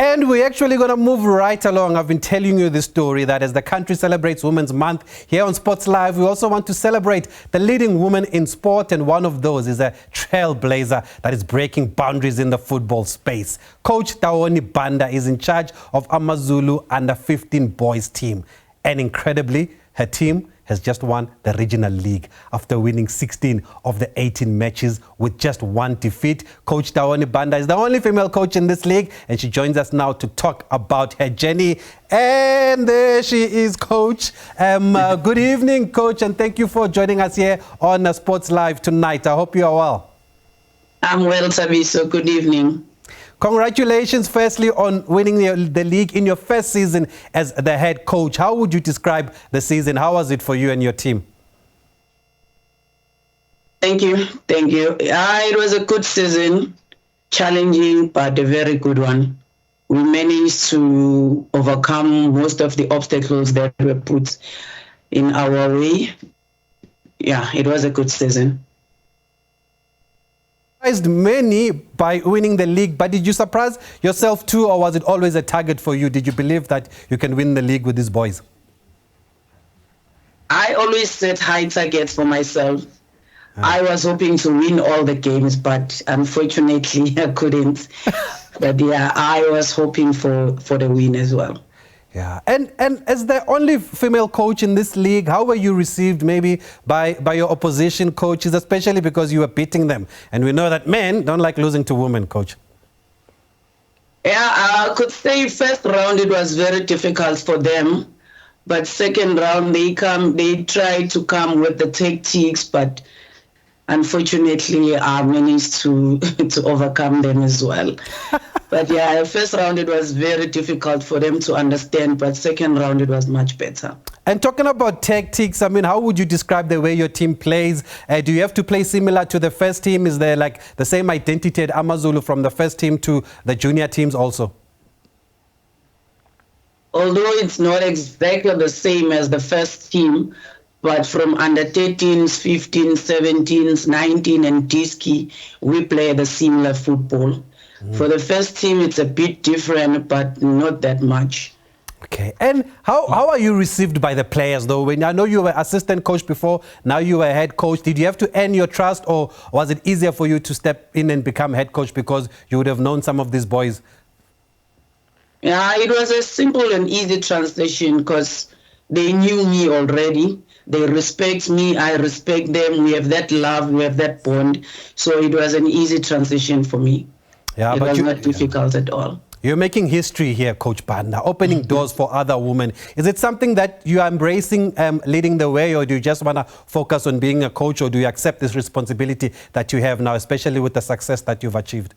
And we're actually going to move right along. I've been telling you this story that as the country celebrates Women's Month here on Sports Live, we also want to celebrate the leading women in sport. And one of those is a trailblazer that is breaking boundaries in the football space. Coach Taoni Banda is in charge of AmaZulu under-15 boys team. And incredibly, her team has just won the regional league after winning 16 of the 18 matches with just one defeat. Coach Taoni Banda is the only female coach in this league, and she joins us now to talk about her journey. And there she is, Coach. Good evening, Coach, and thank you for joining us here on Sports Live tonight. I hope you are well. I'm well, SABC. Good evening. Congratulations, firstly, on winning the league in your first season as the head coach. How would you describe the season? How was it for you and your team? Thank you. Thank you. It was a good season, challenging, but a very good one. We managed to overcome most of the obstacles that were put in our way. Yeah, it was a good season. Surprised many by winning the league, but did you surprise yourself too, or was it always a target for you? Did you believe that you can win the league with these boys? I always set high targets for myself. I was hoping to win all the games, but unfortunately I couldn't. But yeah, I was hoping for the win as well. Yeah, and as the only female coach in this league, how were you received maybe by your opposition coaches, especially because you were beating them? And we know that men don't like losing to women, Coach. Yeah, I could say first round it was very difficult for them, but second round they try to come with the tactics, but unfortunately I managed to overcome them as well. But yeah, first round it was very difficult for them to understand, but second round it was much better. And talking about tactics, I mean, how would you describe the way your team plays? Do you have to play similar to the first team? Is there like the same identity at AmaZulu from the first team to the junior teams also? Although it's not exactly the same as the first team, but from under 13s, 15s, 17s, 19 and Diski, we play the similar football. For the first team, it's a bit different, but not that much. Okay. And how are you received by the players, though? When I know you were assistant coach before, now you were head coach. Did you have to earn your trust, or was it easier for you to step in and become head coach because you would have known some of these boys? Yeah, it was a simple and easy transition because they knew me already. They respect me, I respect them. We have that love, we have that bond. So it was an easy transition for me. Yeah, it was not difficult at all. You're making history here, Coach Banda, opening doors for other women. Is it something that you are embracing, leading the way, or do you just want to focus on being a coach, or do you accept this responsibility that you have now, especially with the success that you've achieved?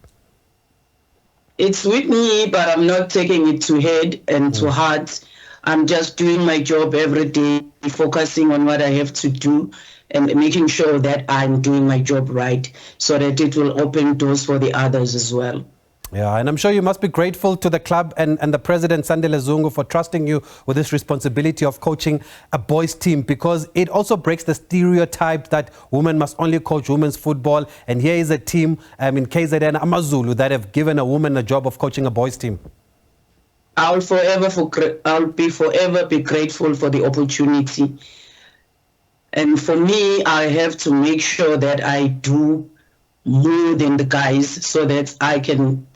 It's with me, but I'm not taking it to head and to heart. I'm just doing my job every day, focusing on what I have to do and making sure that I'm doing my job right so that it will open doors for the others as well. Yeah, and I'm sure you must be grateful to the club and the president, Sandile Zungu, for trusting you with this responsibility of coaching a boys' team, because it also breaks the stereotype that women must only coach women's football. And here is a team in KZN, AmaZulu, that have given a woman a job of coaching a boys' team. I'll be forever be grateful for the opportunity. And for me, I have to make sure that I do more than the guys so that I can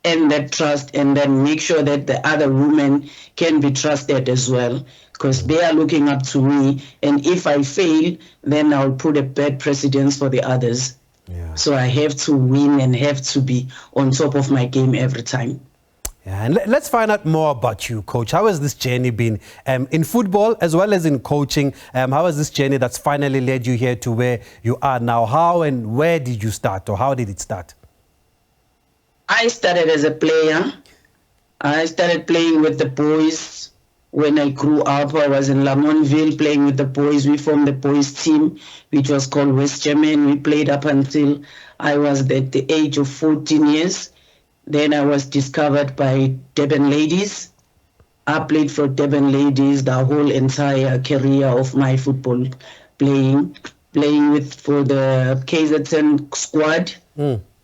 earn that trust and then make sure that the other women can be trusted as well, because they are looking up to me. And if I fail, then I'll put a bad precedence for the others. Yeah. So I have to win and have to be on top of my game every time. Yeah, and let's find out more about you, Coach. How has this journey been in football as well as in coaching? How has this journey that's finally led you here to where you are now? How and where did you start, or how did it start? I started as a player. I started playing with the boys. When I grew up, I was in Lamontville playing with the boys. We formed the boys team, which was called West German. We played up until I was at the age of 14 years. Then I was discovered by Durban Ladies. I played for Durban Ladies the whole entire career of my football playing for the KZN squad.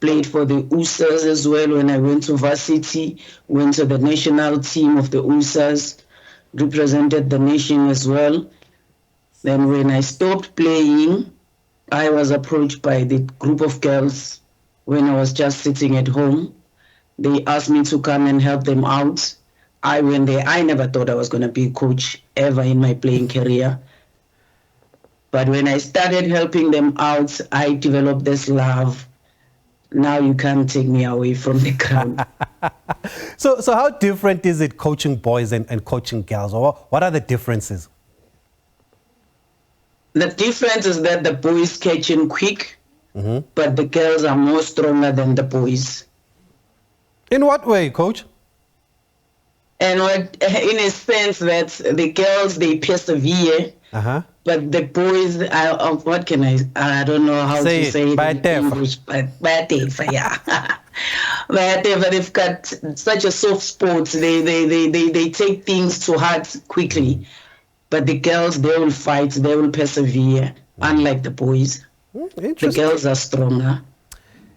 played for the USAs as well when I went to varsity, went to the national team of the USAs, represented the nation as well. Then when I stopped playing, I was approached by the group of girls when I was just sitting at home. They asked me to come and help them out. I went there. I never thought I was going to be a coach ever in my playing career. But when I started helping them out, I developed this love. Now you can't take me away from the ground. So how different is it coaching boys and coaching girls? Or what are the differences? The difference is that the boys catch in quick, but the girls are more stronger than the boys. In what way, coach? And in a sense that the girls, they persevere, but the boys, what can I don't know how to say it in English, but yeah. But they've got such a soft spot. They take things to heart quickly. But the girls, they will fight, they will persevere, unlike the boys. The girls are stronger.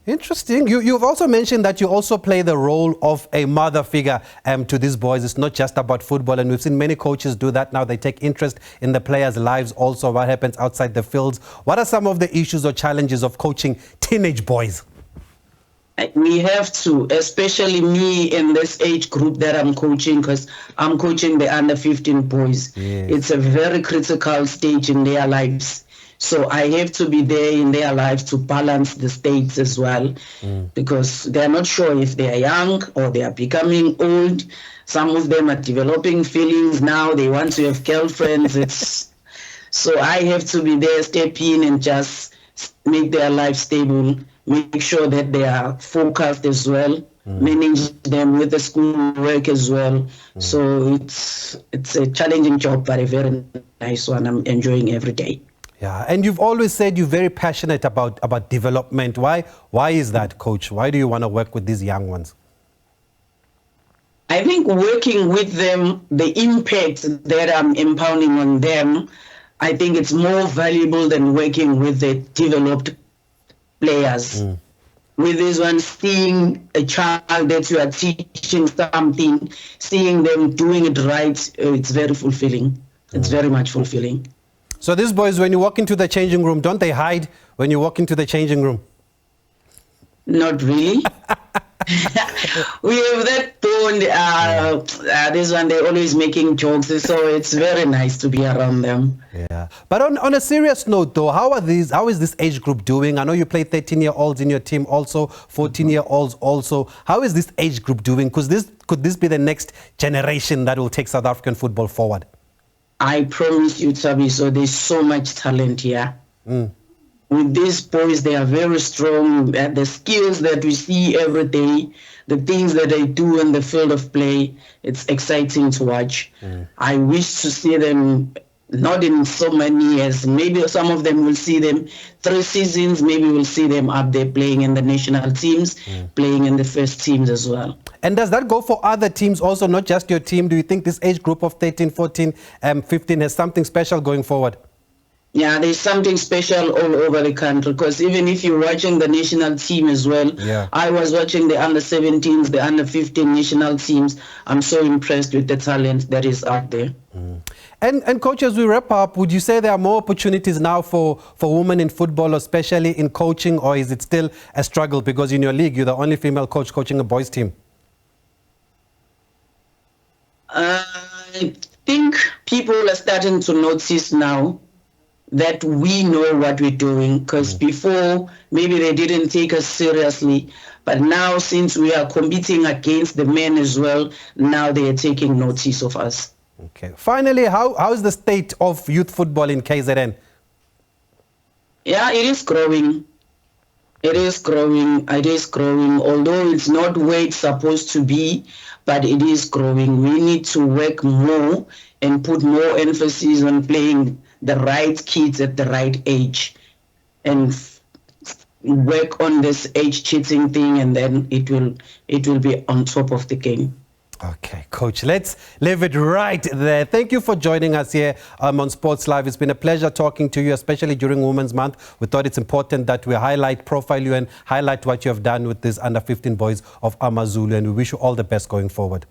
Interesting. You've also mentioned that you also play the role of a mother figure to these boys. It's not just about football, and we've seen many coaches do that now. They take interest in the players' lives also, what happens outside the fields. What are some of the issues or challenges of coaching teenage boys? We have to, especially me in this age group that I'm coaching, because I'm coaching the under 15 boys. Yes. It's a very critical stage in their lives. So I have to be there in their lives to balance the states as well, because they're not sure if they are young or they are becoming old. Some of them are developing feelings now. They want to have girlfriends. So I have to be there, step in and just make their life stable, make sure that they are focused as well, manage them with the school work as well. So it's a challenging job, but a very nice one. I'm enjoying every day. Yeah, and you've always said you're very passionate about development. Why is that, Coach? Why do you want to work with these young ones? I think working with them, the impact that I'm impounding on them, I think it's more valuable than working with the developed players. With this one, seeing a child that you are teaching something, seeing them doing it right, it's very fulfilling. It's very much fulfilling. So these boys, when you walk into the changing room, don't they hide when you walk into the changing room? Not really. We have that bond. This one, they're always making jokes, so it's very nice to be around them. Yeah. But on a serious note, though, how is this age group doing? I know you play 13-year-olds in your team also, 14-year-olds also. How is this age group doing? Because could this be the next generation that will take South African football forward? I promise you, Tabi, so there's so much talent here. With these boys, they are very strong. The skills that we see every day, the things that they do in the field of play, it's exciting to watch. I wish to see them not in so many years. Maybe some of them will see them 3 seasons. Maybe we'll see them up there playing in the national teams, playing in the first teams as well. And does that go for other teams also, not just your team? Do you think this age group of 13, 14, 15 has something special going forward? Yeah, there's something special all over the country, because even if you're watching the national team as well, I was watching the under-17s, the under-15 national teams. I'm so impressed with the talent that is out there. And Coach, as we wrap up, would you say there are more opportunities now for women in football, especially in coaching, or is it still a struggle because in your league you're the only female coach coaching a boys team? I think people are starting to notice now that we know what we're doing, because before maybe they didn't take us seriously, but now since we are competing against the men as well, now they are taking notice of us. Okay. Finally, how is the state of youth football in KZN? Yeah, it is growing. It is growing. It is growing, although it's not where it's supposed to be, but it is growing. We need to work more and put more emphasis on playing the right kids at the right age and work on this age cheating thing, and then it will be on top of the game. Okay, Coach, let's leave it right there. Thank you for joining us here on Sports Live. It's been a pleasure talking to you, especially during Women's Month. We thought it's important that we profile you and highlight what you have done with these under-15 boys of AmaZulu, and we wish you all the best going forward.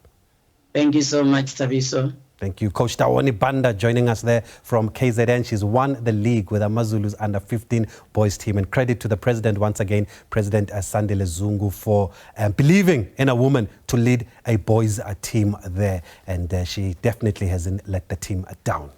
Thank you so much, Tabiso. Thank you. Coach Taoni Banda joining us there from KZN. She's won the league with AmaZulu's under-15 boys team. And credit to the president once again, President Sandile Zungu, for believing in a woman to lead a boys team there. And she definitely hasn't let the team down.